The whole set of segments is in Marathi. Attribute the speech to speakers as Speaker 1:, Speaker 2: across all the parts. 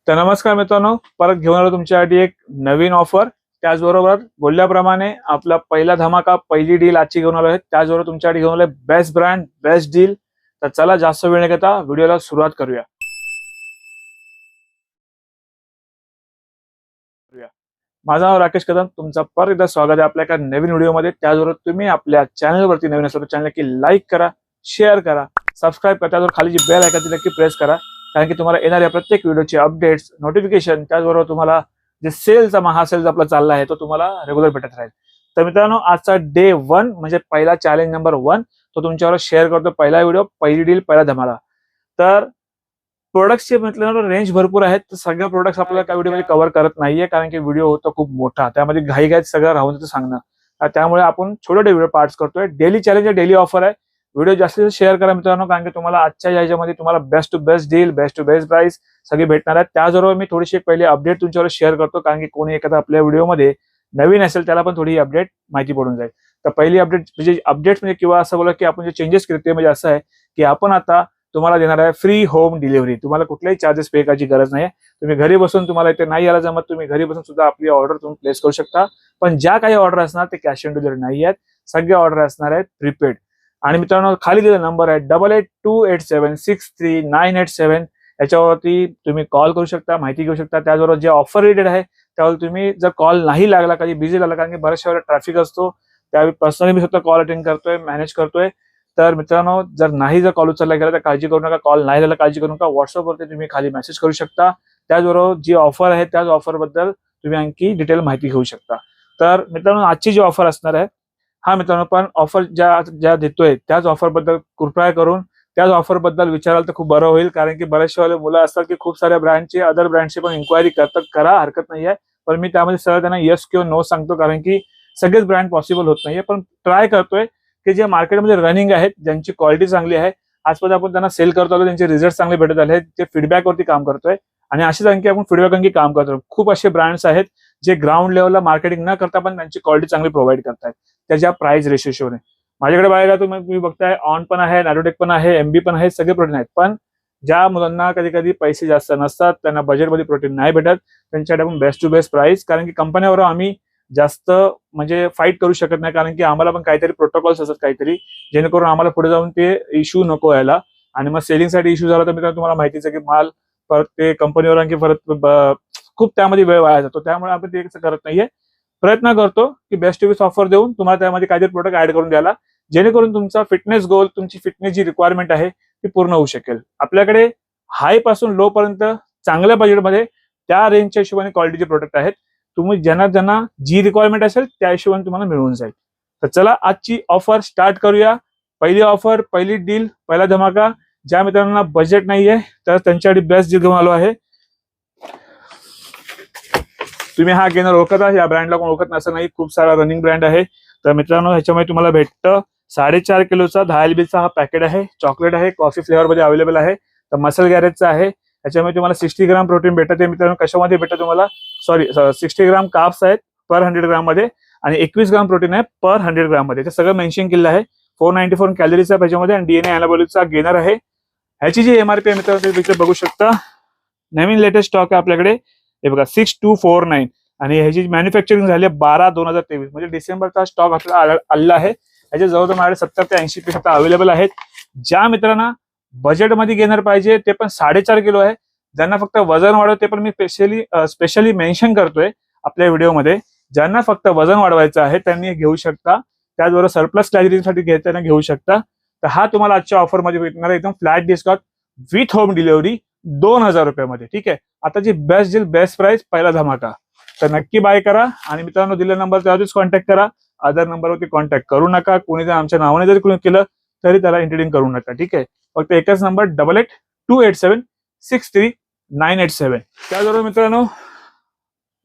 Speaker 1: तर नमस्कार मित्रांनो, परत घेऊन आलो तुमच्यासाठी एक नवीन ऑफर. त्याचबरोबर बोलल्याप्रमाणे आपला पहिला धमाका, पहिली डील आजची घेऊन आलो आहे. त्याचबरोबर तुमच्यासाठी घेऊन आलोय बेस्ट ब्रँड, बेस्ट डील. तर चला जास्त वेळ न घेता व्हिडिओला सुरुवात करूया. माझं नाव राकेश कदम, तुमचं परत एकदा स्वागत आहे आपल्या एका नवीन व्हिडिओमध्ये. त्याचबरोबर तुम्ही आपल्या चॅनलवरती नवीन असाल तर चॅनल नक्की लाईक करा, शेअर करा, सबस्क्राईब करा. त्याचबरोबर खाली जी बेल आहे ती नक्की प्रेस करा, कारण की तुम्हाला येणाऱ्या प्रत्येक व्हिडिओची अपडेट्स, नोटिफिकेशन, त्याचबरोबर तुम्हाला जे सेलचा महासेल आपला चालला आहे तो तुम्हाला रेग्युलर भेटत राहील. तर मित्रांनो, आजचा डे 1 म्हणजे पहिला चॅलेंज नंबर 1 तो तुमच्यावर शेअर करतो. पहिला व्हिडिओ, पहिली डील, पहिला धमाला. तर प्रोडक्ट्सचे म्हटलं रेंज भरपूर आहेत, तर सगळ्या प्रोडक्ट्स आपल्याला त्या व्हिडिओमध्ये कव्हर करत नाहीये, कारण की व्हिडिओ होतो खूप मोठा, त्यामध्ये घाईघाईत सगळं राहून जातं सांगणं. त्यामुळे आपण छोटे व्हिडिओ पार्ट्स करतोय. डेली चॅलेंज आहे, डेली ऑफर आहे. व्हिडिओ जास्तीत जास्त शेअर करा मित्रांनो, कारण की तुम्हाला आजच्या याच्यामध्ये तुम्हाला best to best deal, best to best price सगळी भेटणार आहे. त्याचबरोबर मी थोडीशी एक पहिली अपडेट तुमच्यावर शेअर करतो, कारण की कोणी एखादा आपल्या व्हिडिओमध्ये नवीन असेल त्याला पण थोडी अपडेट माहिती पडून जाईल. तर पहिली अपडेट म्हणजे किंवा असं बोला की आपण जे चेंजेस करते म्हणजे असं आहे की आपण आता तुम्हाला देणार आहे फ्री होम डिलिव्हरी. तुम्हाला कुठल्याही चार्जेस पे करायची गरज नाही. तुम्ही घरी बसून, तुम्हाला इथे नाही यायला जमत, तुम्ही घरी बसून सुद्धा आपली ऑर्डर तुम्ही प्लेस करू शकता. पण ज्या काही ऑर्डर असणार ते कॅश ऑन डिलिव्हरी नाही आहेत, सगळे ऑर्डर असणार आहेत प्रीपेड. आणि मित्रांनो, खाली दिलेला नंबर आहे 8828763987. याच्यावरती तुम्ही कॉल करू शकता, माहिती घेऊ शकता. त्याचबरोबर जे ऑफर रिलेटेड आहे त्यावर तुम्ही जर कॉल नाही लागला, कधी बिझी झाला, कारण की बऱ्याचशा वेळेला ट्रॅफिक असतो, त्यावेळी पर्सनली मी स्वतः कॉल अटेंड करतोय, मॅनेज करतोय. तर मित्रांनो, जर कॉल उचलला गेला तर काळजी करू नका, कॉल नाही झाला काळजी करू नका. व्हॉट्सअपवरती तुम्ही खाली मेसेज करू शकता. त्याचबरोबर जी ऑफर आहे त्याच ऑफर बद्दल तुम्ही आणखी डिटेल माहिती घेऊ शकता. तर मित्रांनो, आजची जी ऑफर असणार आहे, हा मित्रांनो, पण ऑफर ज्या ज्या देतोय त्याच ऑफर बद्दल कृपया करून त्याच ऑफर बद्दल विचाराल तर खूप बरं होईल, कारण की बरेचशे मुलं असतात की खूप साऱ्या ब्रँडची, अदर ब्रँडची पण इन्क्वायरी करतात. करा, हरकत नाहीये, पण मी त्यामध्ये सरळ त्यांना येस किंवा नो सांगतो, कारण की सगळेच ब्रँड पॉसिबल होत नाहीये. पण ट्राय करतोय की जे मार्केटमध्ये रनिंग आहेत, ज्यांची क्वालिटी चांगली आहे, आजपर्यंत आपण त्यांना सेल करतो आलो, त्यांचे रिझल्ट चांगले भेटत आले आहेत, ते फीडबॅकवरती काम करतोय. आणि अशीच आणखी आपण फीडबॅक आणखी काम करतोय. खूप असे ब्रँड्स आहेत जे ग्राउंड लेवलला मार्केटिंग न करता पण त्यांची क्वालिटी चांगली प्रोव्हाइड करतायत त्याच्या प्राइस रेशोने. माझ्याकडे बघायला तुम्ही बघताय, ऑन पण आहे, नॅरोटेक पण आहे, एमबी पण आहे, सगळे प्रोटीन आहेत. पण ज्या मुलांना कधी कधी पैसे जास्त नसतात, त्यांना बजेटमध्ये प्रोटीन नाही भेटत, त्यांच्यासाठी आपण बेस्ट टू बेस्ट प्राइस, कारण की कंपन्यावर आम्ही जास्त म्हणजे फाईट करू शकत नाही, कारण की आम्हाला पण काहीतरी प्रोटोकॉल्स असतात काहीतरी, जेणेकरून आम्हाला पुढे जाऊन ते इश्यू नको यायला. आणि मग सेलिंगसाठी इश्यू झाला तर मित्रांनो तुम्हाला माहितीच आहे की माल परत ते कंपनीवर आणखी परत खूप त्यामध्ये वेळ वाया जातो. त्यामुळे आपण ते करत नाहीये. प्रयत्न करतो की बेस्ट टू बेस्ट ऑफर देऊन तुम्हाला त्यामध्ये काहीतरी प्रोडक्ट ऍड करून द्यायला, जेणेकरून तुमचा फिटनेस गोल, तुमची फिटनेस जी रिक्वायरमेंट आहे ती पूर्ण होऊ शकेल. आपल्याकडे हाय पासून लो पर्यंत चांगल्या बजेटमध्ये त्या रेंजच्या हिशोबाने क्वालिटीचे प्रोडक्ट आहेत. तुम्ही ज्यांना ज्यांना जी रिक्वायरमेंट असेल त्या हिशोबाने तुम्हाला मिळून जाईल. तर चला आजची ऑफर स्टार्ट करूया. पहिली ऑफर, पहिली डील, पहिला धमाका. ज्या मित्रांना बजेट नाहीये तर त्यांच्यासाठी बेस्ट डील घेऊन आलो आहे. तुम्ही हा गेनर ओळखत आहे, या ब्रँडला कोण ओळखत नसं नाही, खूप सारा रनिंग ब्रँड आहे. तर मित्रांनो, ह्याच्यामध्ये तुम्हाला भेटतं 4.5 किलोचा 10 LBचा हा पॅकेट आहे. चॉकलेट आहे, कॉफी फ्लेवर मध्ये अवेलेबल आहे. तर मसल गॅरेजचा आहे. ह्याच्यामध्ये तुम्हाला 60 ग्राम प्रोटीन भेटत आहे मित्रांनो. कशामध्ये भेटतं तुम्हाला, 60 ग्राम कार्ब्स आहेत पर 100 ग्राम मध्ये, आणि 21 ग्राम प्रोटीन आहे पर 100 ग्राम मध्ये. ते सगळं मेन्शन केलेलं आहे. 494 कॅलरीचा ह्याच्यामध्ये, आणि डीएनए अॅनाबॉलिकचा गेनर आहे. ह्याची जी एमआरपी आहे मित्रांनो तुम्ही बघू शकता. नवीन लेटेस्ट स्टॉक आहे आपल्याकडे, हे बघा 6249, आणि ह्याची मॅन्युफॅक्चरिंग झाली आहे 12/2023, म्हणजे डिसेंबरचा स्टॉक आपल्याला आलेला आहे. ह्याच्या जवळजवळ माझ्याकडे 70 ते 80 पीस आता अवेलेबल आहेत. ज्या मित्रांना बजेटमध्ये घेणार पाहिजे, ते पण 4.5 किलो आहे. ज्यांना फक्त वजन वाढव, ते पण मी स्पेशली मेन्शन करतोय आपल्या व्हिडिओमध्ये. ज्यांना फक्त वजन वाढवायचं आहे त्यांनी घेऊ शकता. त्याचबरोबर सरप्लस क्लॅरिटीसाठी घेताना घेऊ शकता. तर हा तुम्हाला आजच्या ऑफरमध्ये भेटणार आहे एकदम flat discount with home delivery 2000 रुपयामध्ये. ठीक आहे, आताची बेस्ट डील, बेस्ट प्राइस, पहिला धमाका. तर नक्की बाय करा. आणि मित्रांनो, दिलेला नंबर त्यावरतीच कॉन्टॅक्ट करा, अदर नंबरवरती कॉन्टॅक्ट करू नका. कोणी जर आमच्या नावाने जरी कोणी केलं तरी त्याला इंटरटेन करू नका. ठीक आहे, फक्त एकच नंबर 8828763987. त्याचबरोबर मित्रांनो,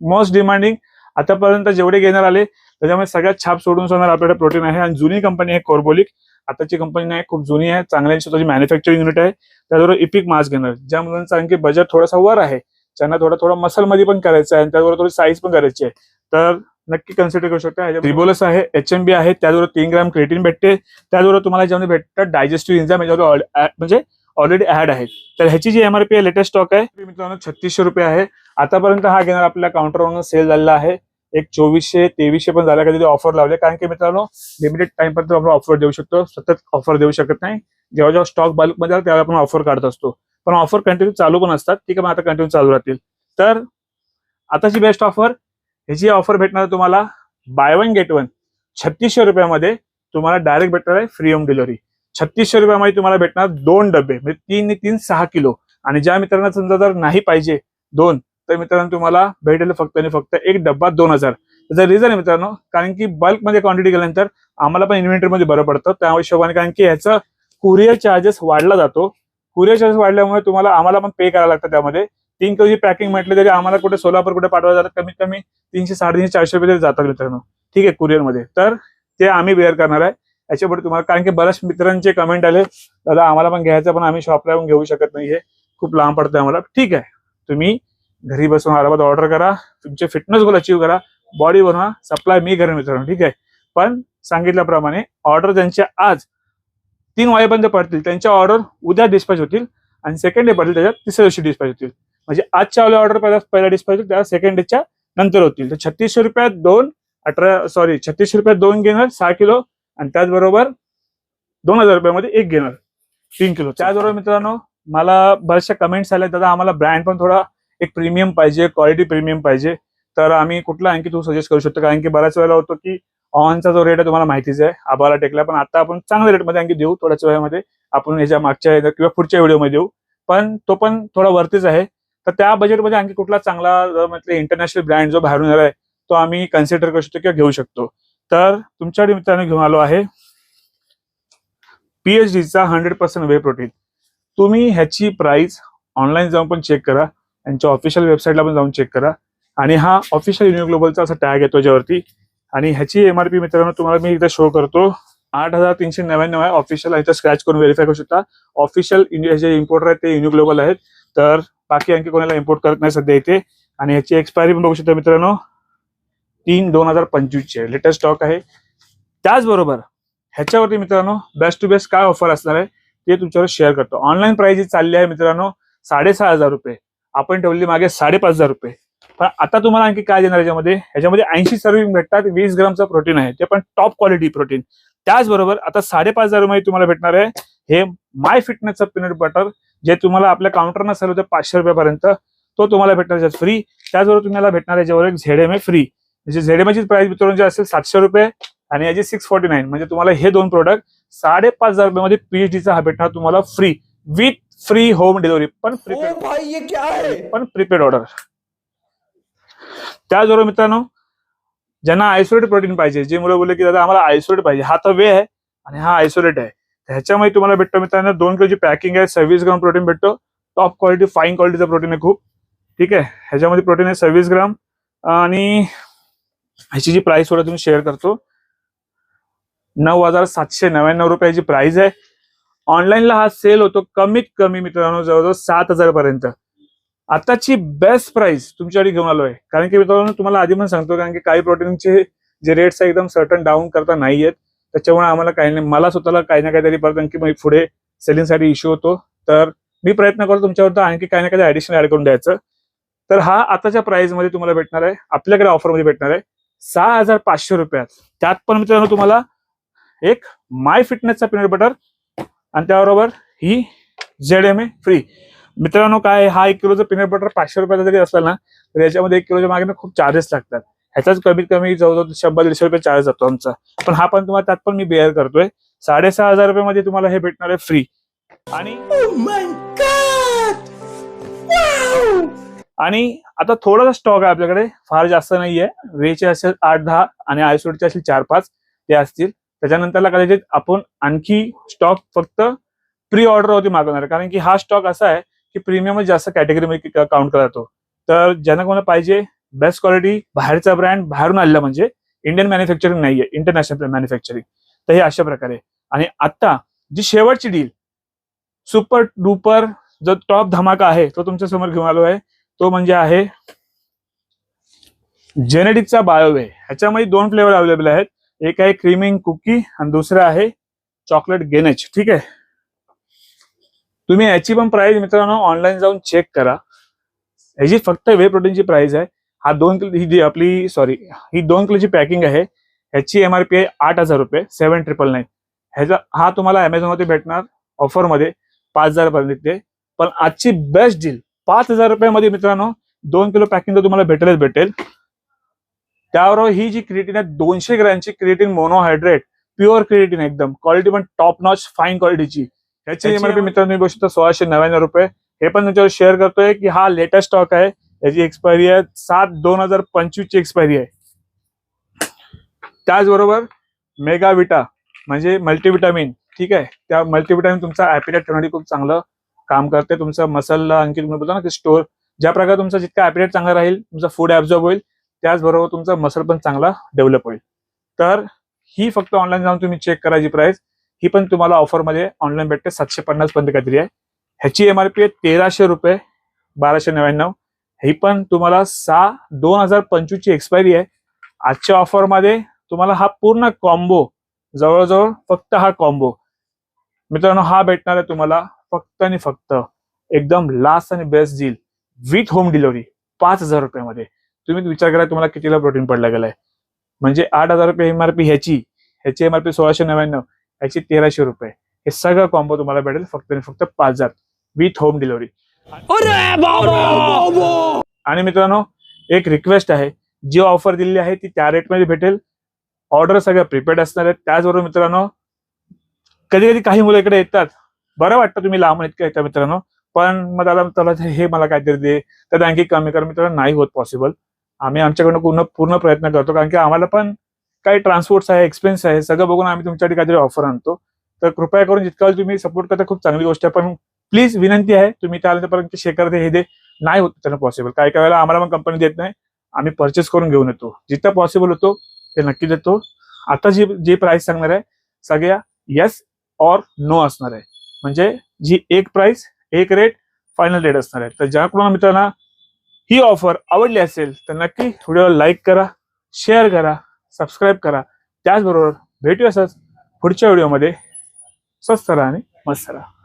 Speaker 1: मोस्ट डिमांडिंग आतापर्यंत जेवढे घेणार आले त्याच्यामध्ये सगळ्यात छाप सोडून सोडणार आपल्याकडे प्रोटीन आहे. आणि जुनी कंपनी आहे कोर्बोलिक, आताची कंपनी नाही, खूप जुनी आहे, चांगल्या स्वतःची मॅन्युफॅक्चरिंग युनिट आहे. त्याचबरोबर इपिक मास घेणार, ज्या मुलांचा आणखी बजेट थोडासा वर आहे, ज्यांना थोडं मसल मध्ये पण करायचं आहे, आणि त्याचबरोबर थोडी साईज पण करायची आहे, तर नक्की कन्सिडर करू शकता. रिबोलस आहे, HMB आहे, त्याचबरोबर 3 ग्राम क्रिएटिन भेटते. त्याचबरोबर तुम्हाला ज्यामध्ये भेटतं डायजेस्टिव्ह एन्झाइम, म्हणजे ऑलरेडी ऍड आहेत. तर ह्याची जी एमआरपी आहे लेटेस्ट स्टॉक आहे मित्रांनो 3600 रुपये आहे. आतापर्यंत हा घेणार आपल्या काउंटरवरून सेल झालेला आहे. एक 2400-2300 पण झाला कधी ऑफर लावले, कारण की मित्रांनो लिमिटेड टाइम पर्यंत आपण ऑफर देऊ शकतो, सतत ऑफर देऊ शकत नाही. जेव्हा जेव्हा स्टॉक बल्कमध्ये आला तेव्हा आपण ऑफर काढत असतो, पण ऑफर कंटिन्यू चालू पण असतात. ठीक आहे, मग आता कंटिन्यू चालू राहतील. तर आताची बेस्ट ऑफर, ह्याची ऑफर भेटणार तुम्हाला बाय वन गेट वन 3600 रुपयामध्ये तुम्हाला डायरेक्ट भेटणार आहे फ्री होम डिलिव्हरी. 3600 रुपयामध्ये तुम्हाला भेटणार 2 डबे, म्हणजे 3 आणि 3 6 किलो. आणि ज्या मित्रांना समजा जर नाही पाहिजे 2, तर मित्रांनो तुम्हाला भेटेल फक्त आणि फक्त एक डब्बा 2000. त्याचं रिझन आहे मित्रांनो, कारण की बल्कमध्ये क्वांटिटी गेल्यानंतर आम्हाला पण इन्व्हेंटरीमध्ये बरं पडतं त्या हिशोबाने, कारण की ह्याचं कुरिअर चार्जेस वाढला जातो. कुरिअर चार्जेस वाढल्यामुळे तुम्हाला आम्हाला पण पे करायला लागतं. त्यामध्ये 3 किलोची पॅकिंग म्हटलं तरी आम्हाला कुठे सोलापूर कुठे पाठवायला जातात कमीत कमी 300-350-400 रुपये तरी जातात मित्रांनो. ठीक आहे, कुरिअरमध्ये. तर ते आम्ही बेअर करणार आहे याच्यापुढे तुम्हाला, कारण की बऱ्याच मित्रांचे कमेंट आले, दादा आम्हाला पण घ्यायचं पण आम्ही शॉपला येऊन घेऊ शकत नाहीये, खूप लांब पडतं आम्हाला. ठीक आहे, तुम्ही घरी बसून आरामात ऑर्डर करा, तुमचे फिटनेस गोल अचीव्ह करा, बॉडी बनवा, सप्लाय मी करेन मित्रांनो. ठीक आहे, पण सांगितल्याप्रमाणे ऑर्डर त्यांच्या आज 3 वाजेपर्यंत पडतील, त्यांच्या ऑर्डर उद्या डिस्पॅच होतील आणि सेकंड डे पडतील त्याच्यात तिसऱ्या दिवशी डिस्पॅच होतील. म्हणजे आजच्या ऑर्डर पहिला डिस्पॅच होतील, त्या सेकंड डेच्या नंतर होतील. तर 3600 रुपयात 3600 रुपयात 2 घेणार 6 किलो, आणि त्याचबरोबर 2000 रुपयामध्ये 1 घेणार 3 किलो. त्याचबरोबर मित्रांनो मला बऱ्याचशा कमेंट्स आल्या, दादा आम्हाला ब्रँड पण थोडा एक प्रीमियम पाहिजे, क्वालिटी प्रीमियम पाहिजे, तर आम्ही कुठला आणखी तू सजेस्ट करू शकतो? कारण की बऱ्याच वेळेला होतो की ऑनचा जो रेट आहे तुम्हाला माहितीच आहे, आबाला टेकला, पण आता आपण चांगल्या रेटमध्ये आणखी देऊ थोड्याच वेळामध्ये. आपण ह्याच्या मागच्या किंवा पुढच्या व्हिडिओमध्ये देऊ, पण तो पण थोडा वरतीच आहे. तर त्या बजेटमध्ये आणखी कुठला चांगला जर म्हटलं इंटरनॅशनल ब्रँड जो बाहेरून आलाय तो आम्ही कन्सिडर करू शकतो किंवा घेऊ शकतो. तर तुमच्याकडे मित्रांनो घेऊन आलो आहे PHDचा 100% वे प्रोटीन. तुम्ही ह्याची प्राइस ऑनलाईन जाऊन पण चेक करा, यांच्या ऑफिशियल वेबसाईटला पण जाऊन चेक करा. आणि हा ऑफिशियल युनिक ग्लोबलचा असा टॅग येतो याच्यावरती, आणि ह्याची एमआरपी मित्रांनो तुम्हाला मी इथे शो करतो 8399 आहे ऑफिशियल. इथं स्क्रॅच करून व्हेरीफाय करू शकता. ऑफिशियल इंडिया जे इम्पोर्टर आहेत ते युनिक ग्लोबल आहेत, तर बाकी आणखी कोणाला इम्पोर्ट करत नाही सध्या इथे. आणि ह्याची एक्सपायरी पण बघू शकता मित्रांनो 3/2025 ची लेटेस्ट स्टॉक आहे. त्याचबरोबर ह्याच्यावरती मित्रांनो बेस्ट टू बेस्ट काय ऑफर असणार आहे ते तुमच्यावर शेअर करतो. ऑनलाईन प्राइस चालली आहे मित्रांनो 6500 रुपये, आपण ठेवली मागे 5500 रुपये. पण आता तुम्हाला आणखी काय देणार ह्याच्यामध्ये 80 सर्विंग भेटतात, 20 ग्रामचं प्रोटीन आहे, ते पण टॉप क्वालिटी प्रोटीन. त्याचबरोबर आता 5500 रुपये तुम्हाला भेटणार आहे हे माय फिटनेसचं पीनट बटर, जे तुम्हाला आपल्या काउंटरनं सर्व होतं 500 रुपयापर्यंत, तो तुम्हाला भेटणार फ्री. त्याचबरोबर तुम्हाला भेटणार याच्यावर एक ZMA फ्री. म्हणजे ZMAची प्राइस मित्रांनो जे असेल 700 रुपये आणि याची 649, म्हणजे तुम्हाला हे 2 प्रोडक्ट 5500 रुपयामध्ये PHDचा हा भेटणार तुम्हाला free, with free home delivery, पण प्रीपेड ऑर्डर. त्याचबरोबर मित्रांनो ज्यांना आयसोलेट प्रोटीन पाहिजे, जे मुलं बोलले की दादा आम्हाला आयसोलेट पाहिजे, हा तर वे आहे आणि हा आयसोलेट आहे, ह्याच्यामध्ये तुम्हाला भेटतो मित्रांनो 2 किलोची पॅकिंग आहे, 26 ग्राम प्रोटीन भेटतो, टॉप क्वालिटी फाईन क्वालिटीचं प्रोटीन आहे खूप. ठीक आहे, ह्याच्यामध्ये प्रोटीन आहे 26 ग्राम, आणि ह्याची जी प्राइस थोडं तुम्ही शेअर करतो 9799 रुपयाची प्राइस आहे. ऑनलाईनला हा सेल होतो कमीत कमी मित्रांनो जवळजवळ 7000 पर्यंत. आताची बेस्ट प्राइस तुमच्याकडे घेऊन आलोय, कारण की मित्रांनो तुम्हाला आधी पण सांगतो, कारण की काही प्रोटीनचे जे रेट्स आहे एकदम सर्टन डाऊन करता नाही येत, त्याच्यामुळे आम्हाला काही नाही, मला स्वतःला काही ना काहीतरी परत आणखी मग पुढे सेलिंगसाठी इश्यू होतो, तर मी प्रयत्न करतो तुमच्यावर आणखी काही ना काही ऍडिशनल ऍड करून द्यायचं. तर हा आताच्या प्राइस मध्ये तुम्हाला भेटणार आहे, आपल्याकडे ऑफरमध्ये भेटणार आहे 6500 रुपयात. त्यात पण मित्रांनो तुम्हाला एक माय फिटनेसचा पीनट बटर आणि त्याबरोबर ही ZMA फ्री. मित्रांनो काय, हा 1 किलोचं पीनट बटर 500 रुपयाचा जरी असला ना, तर याच्यामध्ये 1 किलोच्या मागे खूप चार्जेस लागतात. ह्याचाच कमीत कमी जवळजवळ 100-150 रुपये चार्ज जातो आमचा, पण हा पण तुम्हाला त्यात पण मी बेअर करतोय. 6500 रुपयामध्ये तुम्हाला हे भेटणार आहे फ्री. आणि आता थोडासा स्टॉक आहे आपल्याकडे, फार जास्त नाहीये. वेचे असेल 8-10 आणि आयसोलेटचे असेल 4-5 ते असतील. त्याच्यानंतरला कदाचित आपण आणखी स्टॉक फक्त प्री ऑर्डर होती मागवणार, कारण की हा स्टॉक असा आहे की प्रीमियम जास्त कॅटेगरीमध्ये काउंट केला जातो. तर ज्यांना कोणाला पाहिजे बेस्ट क्वालिटी, बाहेरचा ब्रँड, बाहेरून आलेला, म्हणजे इंडियन मॅन्युफॅक्चरिंग नाहीये, इंटरनॅशनल मॅन्युफॅक्चरिंग, तर हे अशा प्रकारे. आणि आता जी शेवटची डील, सुपर डुपर जो टॉप धमाका आहे तो तुमच्या समोर घेऊन आलो आहे, तो म्हणजे आहे जेनेटिकचा बायोवे. ह्याच्यामध्ये 2 फ्लेवर अवेलेबल आहेत, एक आहे क्रीमिंग कुकी आणि दुसरा आहे चॉकलेट गेनेच. ठीक आहे, तुम्ही याची पण प्राइस मित्रांनो ऑनलाईन जाऊन चेक करा. ह्याची फक्त वे प्रोटीनची प्राइस आहे. हा 2 किलो ही जी आपली ही 2 किलोची पॅकिंग आहे. ह्याची MRP आहे 8,000 रुपये, 7,999. ह्याचा हा तुम्हाला अमेझॉन मध्ये भेटणार ऑफर मध्ये 5,000 पर्यंत. पण आजची बेस्ट डील 5,000 रुपयामध्ये मित्रांनो 2 किलो पॅकिंग तर तुम्हाला भेटेल. त्याबरोबर ही जी क्रिएटिन आहे 200 ग्रॅमची क्रिएटिन मोनोहायड्रेट प्युअर क्रिएटिन एकदम क्वालिटी पण टॉप नॉच फाईन क्वालिटीची. ह्याची MRP मित्रांनो बघू शकता 1,699 रुपये. हे पण तुमच्यावर शेअर करतोय की हा लेटेस्ट स्टॉक आहे. याची एक्सपायरी आहे 7/2025 ची एक्सपायरी आहे. त्याचबरोबर मेगाविटा म्हणजे मल्टीविटामिन, ठीक आहे, त्या मल्टीविटामिन तुमचा ऍपिटाइट ठेवण्यासाठी खूप चांगलं काम करते. तुमचा मसलला आणखी तुम्ही बोलता ना की स्टोर, ज्या प्रकारे तुमचा जितका ऍपिटाइट चांगला राहील तुमचा फूड ऍब्झॉर्ब होईल, त्याचबरोबर तुमचा मसल पण चांगला डेव्हलप होईल. तर ही फक्त ऑनलाईन जाऊन तुम्ही चेक करायची प्राइस. ही पण तुम्हाला ऑफर मध्ये ऑनलाईन भेटते 750 पर्यंत काहीतरी आहे. ह्याची MRP आहे 1,300 रुपये, 1,299. ही पण तुम्हाला 6/2025 ची एक्सपायरी आहे. आजच्या ऑफर मध्ये तुम्हाला हा पूर्ण कॉम्बो, जवळजवळ फक्त हा कॉम्बो मित्रांनो हा भेटणार आहे तुम्हाला फक्त आणि फक्त एकदम लास्ट आणि best deal with home delivery 5,000 रुपयामध्ये. तुम्ही विचार करा तुम्हाला कितीला प्रोटीन पडला गेलाय. म्हणजे 8,000 रुपये MRP ह्याची MRP 1,699, ह्याची 1,300 रुपये. हे सगळं कॉम्बो तुम्हाला भेटेल फक्त आणि फक्त 5,000 विथ होम डिलिव्हरी. आणि मित्रांनो एक रिक्वेस्ट आहे, जी ऑफर दिलेली आहे ती त्या रेटमध्ये भेटेल. ऑर्डर सगळ्या प्रिपेड असणार आहेत. त्याचबरोबर मित्रांनो कधी कधी काही मुलं इकडे येतात, बरं वाटतं तुम्ही लांब इतकं येतात मित्रांनो, पण मग त्याला हे मला काहीतरी दे, तर आणखी कमी कर. मित्रांनो नाही होत पॉसिबल. आम्ही आमच्याकडनं पूर्ण प्रयत्न करतो, कारण की आम्हाला पण काही ट्रान्सपोर्ट आहे, एक्सपेन्स आहे, सगळं बघून आम्ही तुमच्यासाठी काहीतरी ऑफर आणतो. तर कृपया करून जितका तुम्ही सपोर्ट करता खूप चांगली गोष्ट आहे. पण प्लीज विनंती आहे तुम्ही त्यानंतरपर्यंत शेअर हे दे, नाही होत त्यांना पॉसिबल. काही काही वेळेला आम्हाला पण कंपनी देत नाही, आम्ही परचेस करून घेऊन येतो. जितकं पॉसिबल होतो ते नक्की देतो. आता जी प्राइस सांगणार आहे सगळ्या येस और नो असणार आहे. म्हणजे जी एक प्राइस एक रेट फायनल रेट असणार आहे. तर ज्या कोणाला मित्रांना ही ऑफर आवडली असेल तर नक्की व्हिडिओला लाईक करा, शेअर करा, सबस्क्राईब करा. त्याचबरोबर भेटूया असंच पुढच्या व्हिडिओमध्ये. स्वस्त राहा आणि मस्त राहा.